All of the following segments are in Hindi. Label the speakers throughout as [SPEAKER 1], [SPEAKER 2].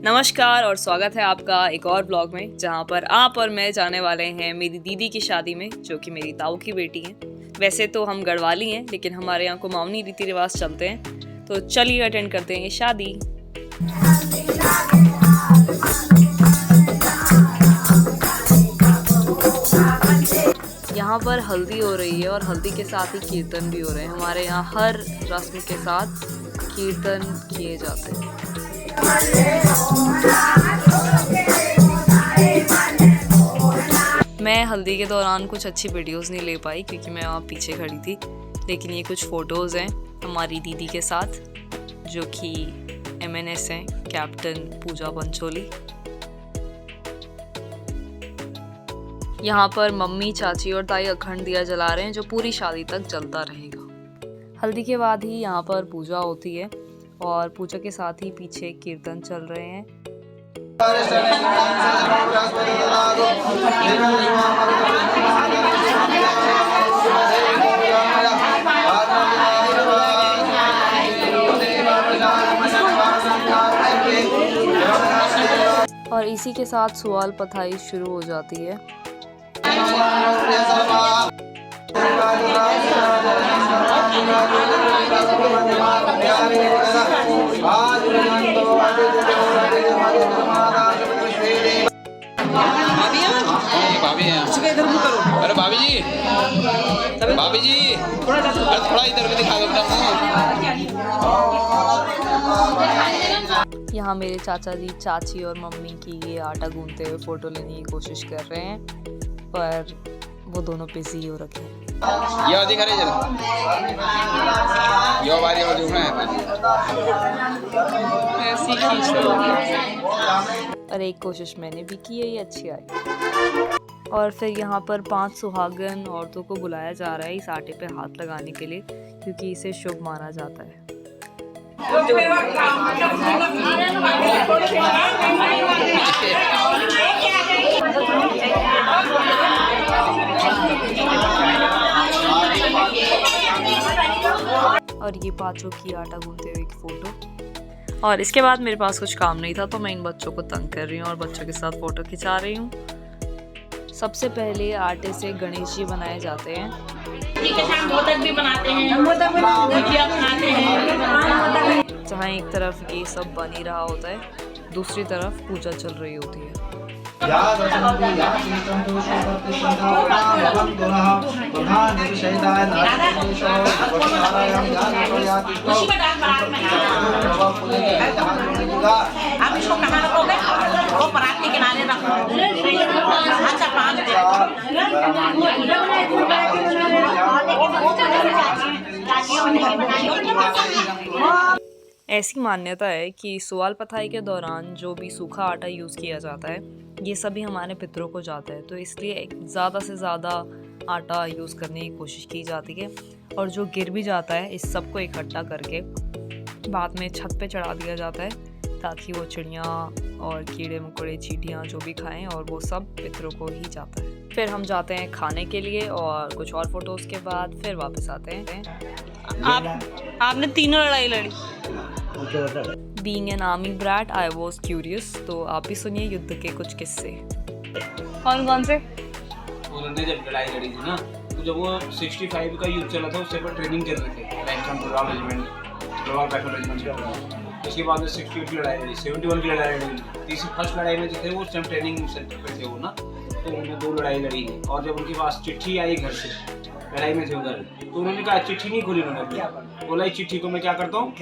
[SPEAKER 1] नमस्कार और स्वागत है आपका एक और ब्लॉग में, जहाँ पर आप और मैं जाने वाले हैं मेरी दीदी की शादी में, जो कि मेरी ताऊ की बेटी है। वैसे तो हम गढ़वाली हैं, लेकिन हमारे यहाँ कुमाऊनी रीति रिवाज चलते हैं, तो चलिए अटेंड करते हैं ये शादी। यहाँ पर हल्दी हो रही है और हल्दी के साथ ही कीर्तन भी हो रहे हैं। हमारे यहाँ हर रस्म के साथ कीर्तन किए जाते हैं। मैं हल्दी के दौरान कुछ अच्छी वीडियोस नहीं ले पाई क्योंकि मैं वहाँ पीछे खड़ी थी, लेकिन ये कुछ फ़ोटोज़ हैं हमारी दीदी के साथ, जो कि MNS हैं, कैप्टन पूजा पंचोली। यहाँ पर मम्मी, चाची और ताई अखंड दिया जला रहे हैं, जो पूरी शादी तक जलता रहेगा। हल्दी के बाद ही यहाँ पर पूजा होती है और पूजा के साथ ही पीछे कीर्तन चल रहे हैं। और इसी के साथ सवाल पताई शुरू हो जाती है।
[SPEAKER 2] अरे भाभी जी थोड़ा इधर भी दिखा दो
[SPEAKER 1] यहाँ मेरे चाचा जी, चाची और मम्मी की ये आटा गूंथते हुए फोटो लेने की कोशिश कर रहे हैं, पर वो दोनों बिजी हो रखे हैं।
[SPEAKER 2] ये दिखा रहे जरा यो बारी और देखना है।
[SPEAKER 1] और एक कोशिश मैंने भी की है, ये अच्छी आई। और फिर यहाँ पर 5 सुहागन औरतों को बुलाया जा रहा है इस आटे पे हाथ लगाने के लिए, क्योंकि इसे शुभ माना जाता है। और ये पांचों की आटा गूंथते हुए एक फोटो। और इसके बाद मेरे पास कुछ काम नहीं था, तो मैं इन बच्चों को तंग कर रही हूँ और बच्चों के साथ फोटो खिंचा रही हूँ। सबसे पहले आटे से गणेश जी बनाए जाते हैं।
[SPEAKER 3] मोदक भी बनाते हैं, गुजिया बनाते हैं।
[SPEAKER 1] जहाँ एक तरफ ये सब बन ही रहा होता है, दूसरी तरफ पूजा चल रही होती है। ऐसी मान्यता है कि सुवाल पथाई के दौरान जो भी सूखा आटा यूज़ किया जाता है, ये सभी हमारे पितरों को जाता है, तो इसलिए ज़्यादा से ज़्यादा आटा यूज़ करने की कोशिश की जाती है। और जो गिर भी जाता है, इस सब को इकट्ठा करके बाद में छत पे चढ़ा दिया जाता है, ताकि वो चिड़ियाँ और कीड़े मकोड़े, चींटियाँ जो भी खाएं, और वो सब पितरों को ही जाता है। फिर हम जाते हैं खाने के लिए और कुछ और फोटोज़ के बाद फिर वापस आते हैं। आपने तीनों लड़ाई लड़ी। Being an army brat, I was curious, तो आप भी सुनिए युद्ध के कुछ किस्से। कौन से?
[SPEAKER 4] उन्होंने जब लड़ाई लड़ी थी ना, तो जब वो 65 का युद्ध चला था, उससे पर ट्रेनिंग कर रहे थे रॉयल रेजिमेंट। उसके बाद में 68 की लड़ाई लड़ी, 71 की लड़ाई लड़ी, तीसरी फर्स्ट लड़ाई में जो थे वो ट्रेनिंग सेंटर पे थे वो ना, तो उन्होंने 2 लड़ाई लड़ी है। और जब उनके पास चिट्ठी आई घर से, लड़ाई में थे उधर, तो उन्होंने कहा चिट्ठी नहीं खोली, उन्होंने बोला चिट्ठी को मैं क्या करता हूँ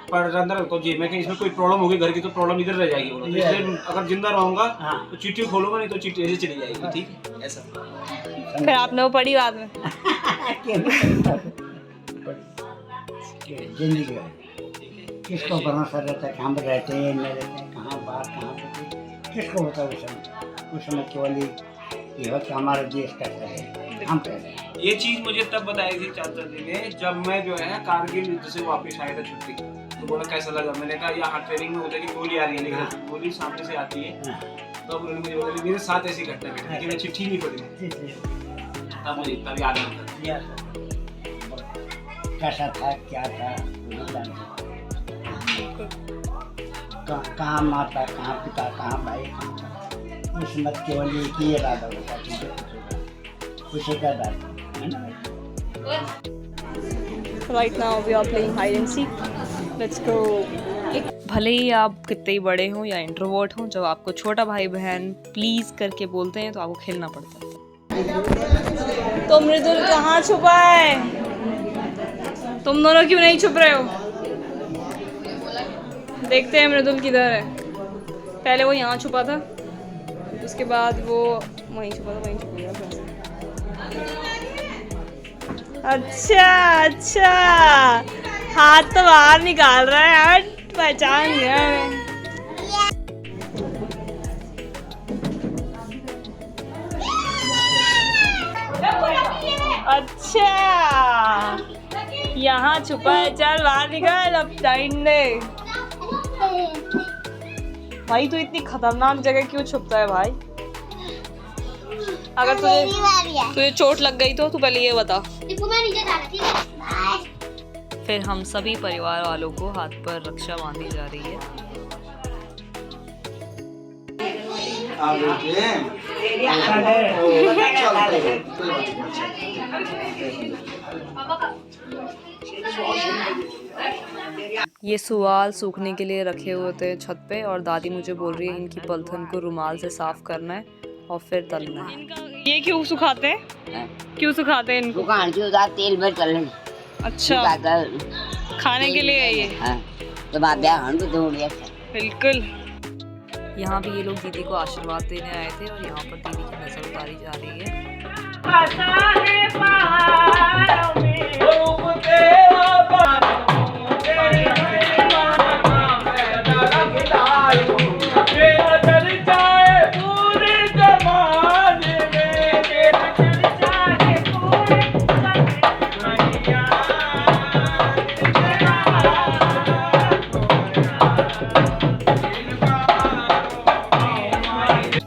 [SPEAKER 4] पर अंदर रखता हूँ जी, मैं इसमें कोई प्रॉब्लम होगी घर की तो प्रॉब्लम इधर रह जाएगी, तो इसलिए अगर जिंदा रहूंगा तो चिट्ठी खोलूंगा, नहीं तो चिट्ठी ऐसे चली जाएगी। ठीक है, ऐसा।
[SPEAKER 1] फिर आपने वो पढ़ी बाद में?
[SPEAKER 5] जिंदगी किसको भरोसा रहता है कि हम रहते हैं नहीं रहते हैं, कहाँ बात कहाँ पे किसको होता है उस समय केवल ये हो कि हमारा देश कैसा है, हम कैसे हैं।
[SPEAKER 4] ये चीज़ मुझे तब बताई थी चाचा जी ने, जब मैं जो है कारगिल युद्ध से वापस आया था छुट्टी, तो बोला कैसा लगा, मैंने कहा यहाँ ट्रेनिंग में होता है कि गोली आ रही है, लेकिन गोली सामने से आती है। तो उन्होंने मुझे बोला मेरे साथ ऐसी घटना घटी, लेकिन मैं चिट्ठी नहीं पढ़ी, तब मुझे तब याद आता
[SPEAKER 5] कैसा था क्या था कहाँ माता, कहाँ पिता, कहाँ भाई, कहाँ उस मत केवल एक ही इरादा होता है, तुझे कुछ होगा, उसे क्या डर है ना।
[SPEAKER 1] Right now we are playing hide and seek. Let's go. भले ही आप कितने ही बड़े हों या इंट्रोवर्ट हों, जब आपको छोटा भाई बहन प्लीज करके बोलते हैं तो आपको खेलना पड़ता है। तो मृदुल कहाँ छुपा है? तुम दोनों क्यों नहीं छुप रहे हो? देखते हैं मृदुल किधर है। पहले वो यहाँ छुपा था, उसके बाद वो वहीं छुपा था, वहीं छुप गया फिर से। अच्छा अच्छा, हाथ तो बाहर निकाल रहा है यार, पहचान गया मैं। अच्छा यहाँ छुपा है, चल बाहर निकल अब टाइम दे। भाई तू इतनी खतरनाक जगह क्यों छुपता है भाई? अगर तुझे चोट लग गई तो तू पहले ये बता। फिर हम सभी परिवार वालों को हाथ पर रक्षा बांधी जा रही है। ये सुवाल सूखने के लिए रखे हुए थे छत पे और दादी मुझे बोल रही है इनकी पलथन को रुमाल से साफ करना है और फिर तलना है। ये क्यों सुखाते हैं? क्यों सुखाते हैं इनको?
[SPEAKER 6] तेल में चलने।
[SPEAKER 1] अच्छा, खाने के लिए है ये?
[SPEAKER 6] तो
[SPEAKER 1] बिल्कुल। यहाँ भी ये लोग दीदी को आशीर्वाद देने आए थे और यहाँ पर दीदी की नजर उतारी जा रही है।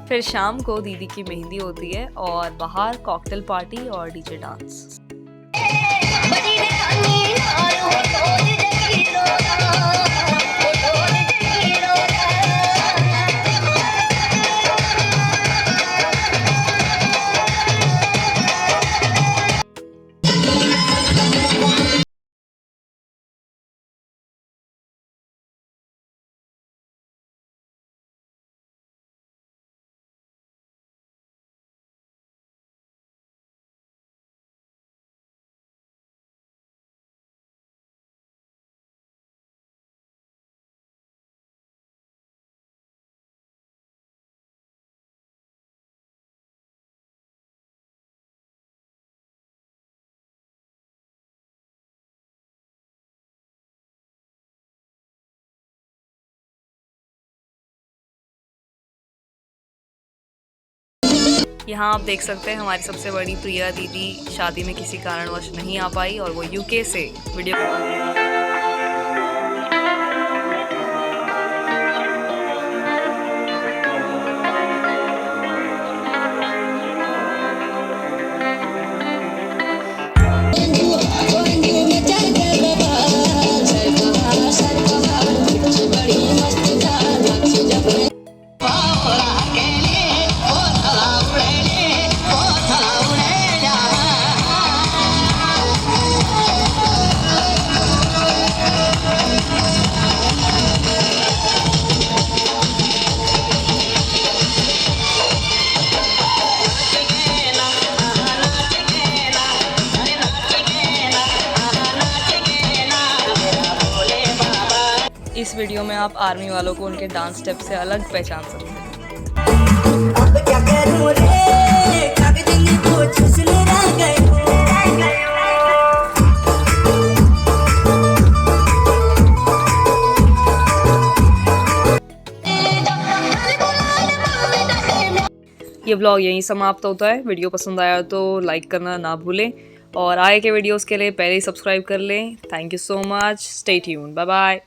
[SPEAKER 1] फिर शाम को दीदी की मेहंदी होती है और बाहर कॉकटेल पार्टी और डीजे डांस। यहाँ आप देख सकते हैं हमारी सबसे बड़ी प्रिया दीदी शादी में किसी कारणवश नहीं आ पाई और वो यूके से वीडियो इस वीडियो में आप आर्मी वालों को उनके डांस स्टेप से अलग पहचान सकते हैं। ये व्लॉग यहीं समाप्त होता है। वीडियो पसंद आया तो लाइक करना ना भूलें और आगे के वीडियोस के लिए पहले ही सब्सक्राइब कर लें। Thank you so much. Stay tuned. Bye bye.